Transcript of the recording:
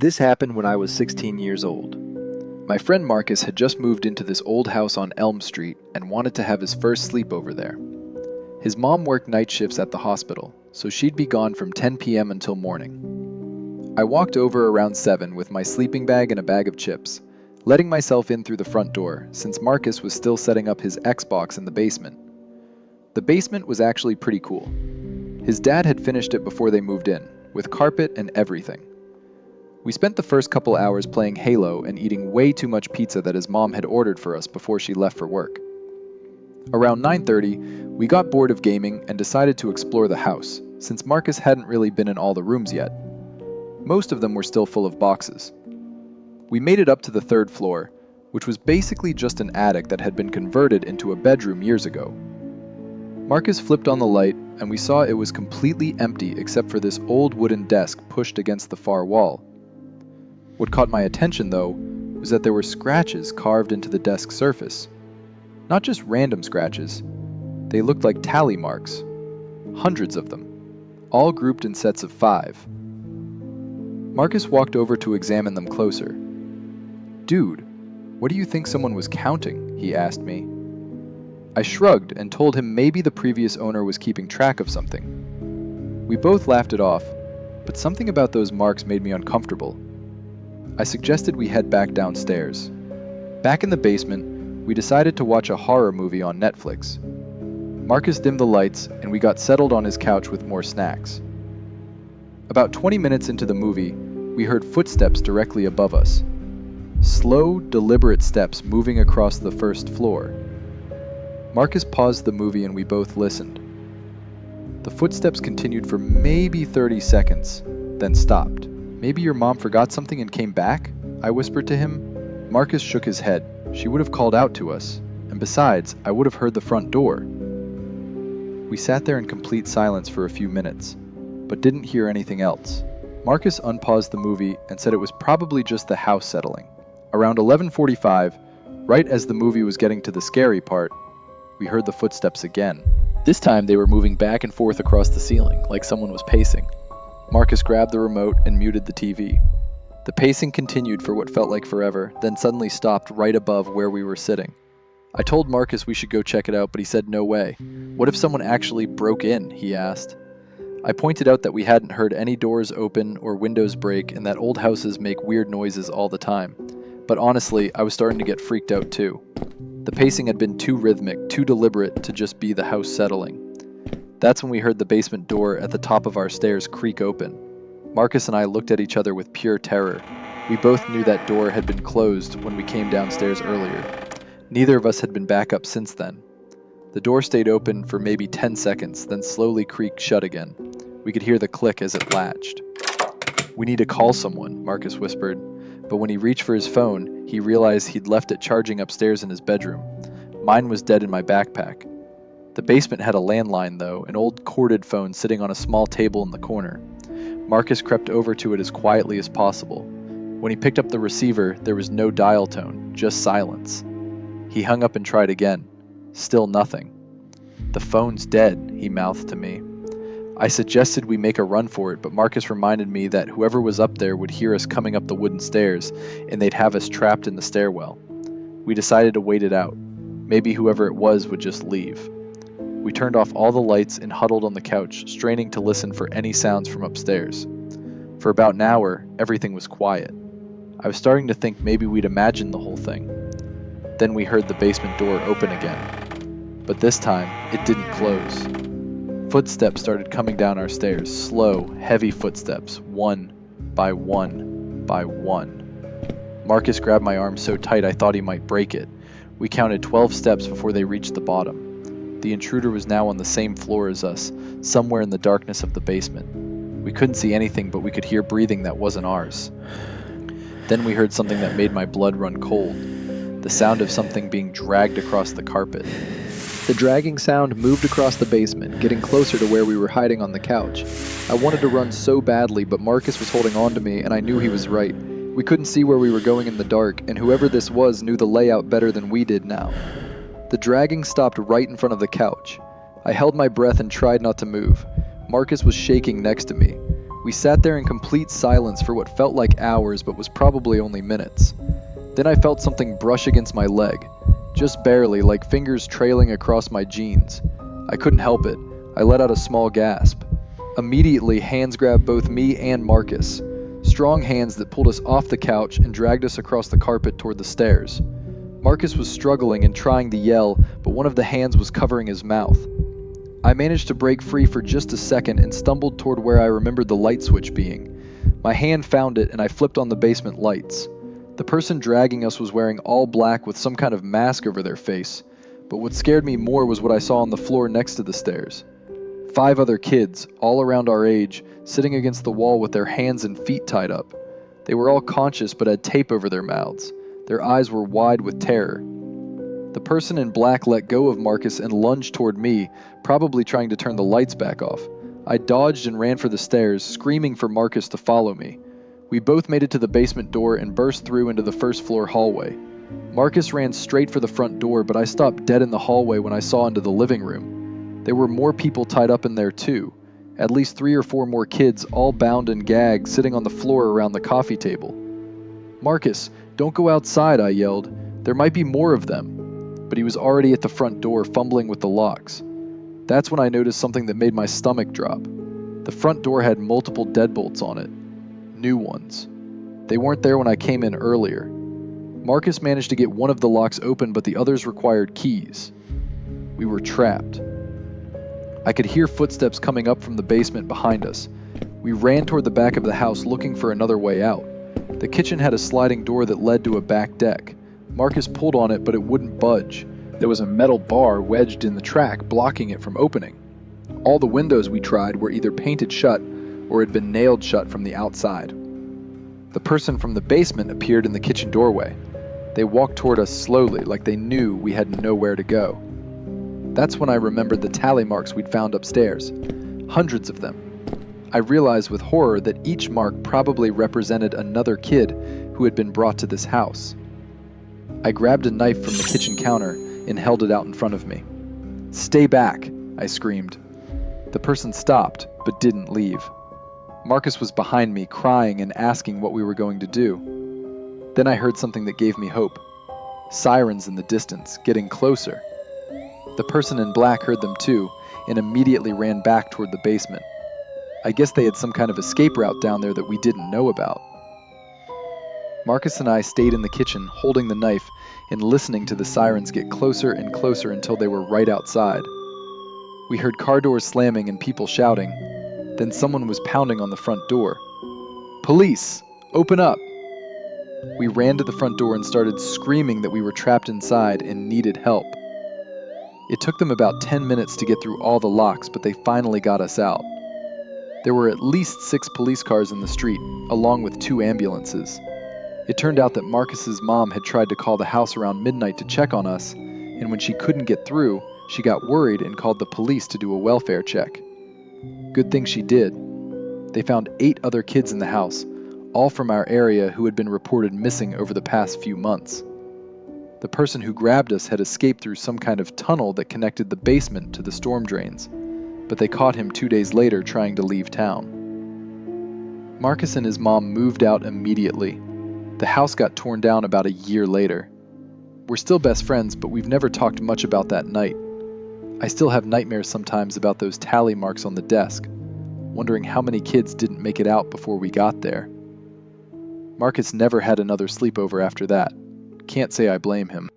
This happened when I was 16 years old. My friend Marcus had just moved into this old house on Elm Street and wanted to have his first sleepover there. His mom worked night shifts at the hospital, so she'd be gone from 10 p.m. until morning. I walked over around 7 with my sleeping bag and a bag of chips, letting myself in through the front door since Marcus was still setting up his Xbox in the basement. The basement was actually pretty cool. His dad had finished it before they moved in, with carpet and everything. We spent the first couple hours playing Halo and eating way too much pizza that his mom had ordered for us before she left for work. Around 9:30, we got bored of gaming and decided to explore the house, since Marcus hadn't really been in all the rooms yet. Most of them were still full of boxes. We made it up to the 3rd floor, which was basically just an attic that had been converted into a bedroom years ago. Marcus flipped on the light, and we saw it was completely empty except for this old wooden desk pushed against the far wall. What caught my attention, though, was that there were scratches carved into the desk surface. Not just random scratches. They looked like tally marks. Hundreds of them, all grouped in sets of 5. Marcus walked over to examine them closer. "Dude, what do you think someone was counting?" he asked me. I shrugged and told him maybe the previous owner was keeping track of something. We both laughed it off, but something about those marks made me uncomfortable. I suggested we head back downstairs. Back in the basement, we decided to watch a horror movie on Netflix. Marcus dimmed the lights, and we got settled on his couch with more snacks. About 20 minutes into the movie, we heard footsteps directly above us. Slow, deliberate steps moving across the 1st floor. Marcus paused the movie and we both listened. The footsteps continued for maybe 30 seconds, then stopped. "Maybe your mom forgot something and came back?" I whispered to him. Marcus shook his head. "She would have called out to us, and besides, I would have heard the front door." We sat there in complete silence for a few minutes, but didn't hear anything else. Marcus unpaused the movie and said it was probably just the house settling. Around 11:45, right as the movie was getting to the scary part, we heard the footsteps again. This time they were moving back and forth across the ceiling, like someone was pacing. Marcus grabbed the remote and muted the TV. The pacing continued for what felt like forever, then suddenly stopped right above where we were sitting. I told Marcus we should go check it out, but he said no way. "What if someone actually broke in?" he asked. I pointed out that we hadn't heard any doors open or windows break and that old houses make weird noises all the time. But honestly, I was starting to get freaked out too. The pacing had been too rhythmic, too deliberate to just be the house settling. That's when we heard the basement door at the top of our stairs creak open. Marcus and I looked at each other with pure terror. We both knew that door had been closed when we came downstairs earlier. Neither of us had been back up since then. The door stayed open for maybe 10 seconds, then slowly creaked shut again. We could hear the click as it latched. "We need to call someone," Marcus whispered, but when he reached for his phone, he realized he'd left it charging upstairs in his bedroom. Mine was dead in my backpack. The basement had a landline though, an old corded phone sitting on a small table in the corner. Marcus crept over to it as quietly as possible. When he picked up the receiver, there was no dial tone, just silence. He hung up and tried again. Still nothing. "The phone's dead," he mouthed to me. I suggested we make a run for it, but Marcus reminded me that whoever was up there would hear us coming up the wooden stairs, and they'd have us trapped in the stairwell. We decided to wait it out. Maybe whoever it was would just leave. We turned off all the lights and huddled on the couch, straining to listen for any sounds from upstairs. For about an hour, everything was quiet. I was starting to think maybe we'd imagined the whole thing. Then we heard the basement door open again. But this time, it didn't close. Footsteps started coming down our stairs, slow, heavy footsteps, one by one by one. Marcus grabbed my arm so tight I thought he might break it. We counted 12 steps before they reached the bottom. The intruder was now on the same floor as us, somewhere in the darkness of the basement. We couldn't see anything, but we could hear breathing that wasn't ours. Then we heard something that made my blood run cold. The sound of something being dragged across the carpet. The dragging sound moved across the basement, getting closer to where we were hiding on the couch. I wanted to run so badly, but Marcus was holding on to me, and I knew he was right. We couldn't see where we were going in the dark, and whoever this was knew the layout better than we did now. The dragging stopped right in front of the couch. I held my breath and tried not to move. Marcus was shaking next to me. We sat there in complete silence for what felt like hours but was probably only minutes. Then I felt something brush against my leg, just barely, like fingers trailing across my jeans. I couldn't help it. I let out a small gasp. Immediately, hands grabbed both me and Marcus. Strong hands that pulled us off the couch and dragged us across the carpet toward the stairs. Marcus was struggling and trying to yell, but one of the hands was covering his mouth. I managed to break free for just a second and stumbled toward where I remembered the light switch being. My hand found it and I flipped on the basement lights. The person dragging us was wearing all black with some kind of mask over their face, but what scared me more was what I saw on the floor next to the stairs. 5 other kids, all around our age, sitting against the wall with their hands and feet tied up. They were all conscious but had tape over their mouths. Their eyes were wide with terror. The person in black let go of Marcus and lunged toward me, probably trying to turn the lights back off. I dodged and ran for the stairs, screaming for Marcus to follow me. We both made it to the basement door and burst through into the first floor hallway. Marcus ran straight for the front door, but I stopped dead in the hallway when I saw into the living room. There were more people tied up in there too. At least 3 or 4 more kids, all bound and gagged, sitting on the floor around the coffee table. "Marcus, don't go outside," I yelled. "There might be more of them." But he was already at the front door, fumbling with the locks. That's when I noticed something that made my stomach drop. The front door had multiple deadbolts on it. New ones. They weren't there when I came in earlier. Marcus managed to get one of the locks open, but the others required keys. We were trapped. I could hear footsteps coming up from the basement behind us. We ran toward the back of the house looking for another way out. The kitchen had a sliding door that led to a back deck. Marcus pulled on it, but it wouldn't budge. There was a metal bar wedged in the track, blocking it from opening. All the windows we tried were either painted shut or had been nailed shut from the outside. The person from the basement appeared in the kitchen doorway. They walked toward us slowly, like they knew we had nowhere to go. That's when I remembered the tally marks we'd found upstairs. Hundreds of them. I realized with horror that each mark probably represented another kid who had been brought to this house. I grabbed a knife from the kitchen counter and held it out in front of me. "Stay back," I screamed. The person stopped, but didn't leave. Marcus was behind me, crying and asking what we were going to do. Then I heard something that gave me hope. Sirens in the distance, getting closer. The person in black heard them too, and immediately ran back toward the basement. I guess they had some kind of escape route down there that we didn't know about. Marcus and I stayed in the kitchen, holding the knife and listening to the sirens get closer and closer until they were right outside. We heard car doors slamming and people shouting. Then someone was pounding on the front door. "Police! Open up!" We ran to the front door and started screaming that we were trapped inside and needed help. It took them about 10 minutes to get through all the locks, but they finally got us out. There were at least 6 police cars in the street, along with 2 ambulances. It turned out that Marcus's mom had tried to call the house around midnight to check on us, and when she couldn't get through, she got worried and called the police to do a welfare check. Good thing she did. They found 8 other kids in the house, all from our area who had been reported missing over the past few months. The person who grabbed us had escaped through some kind of tunnel that connected the basement to the storm drains, but they caught him 2 days later trying to leave town. Marcus and his mom moved out immediately. The house got torn down about a year later. We're still best friends, but we've never talked much about that night. I still have nightmares sometimes about those tally marks on the desk, wondering how many kids didn't make it out before we got there. Marcus never had another sleepover after that. Can't say I blame him.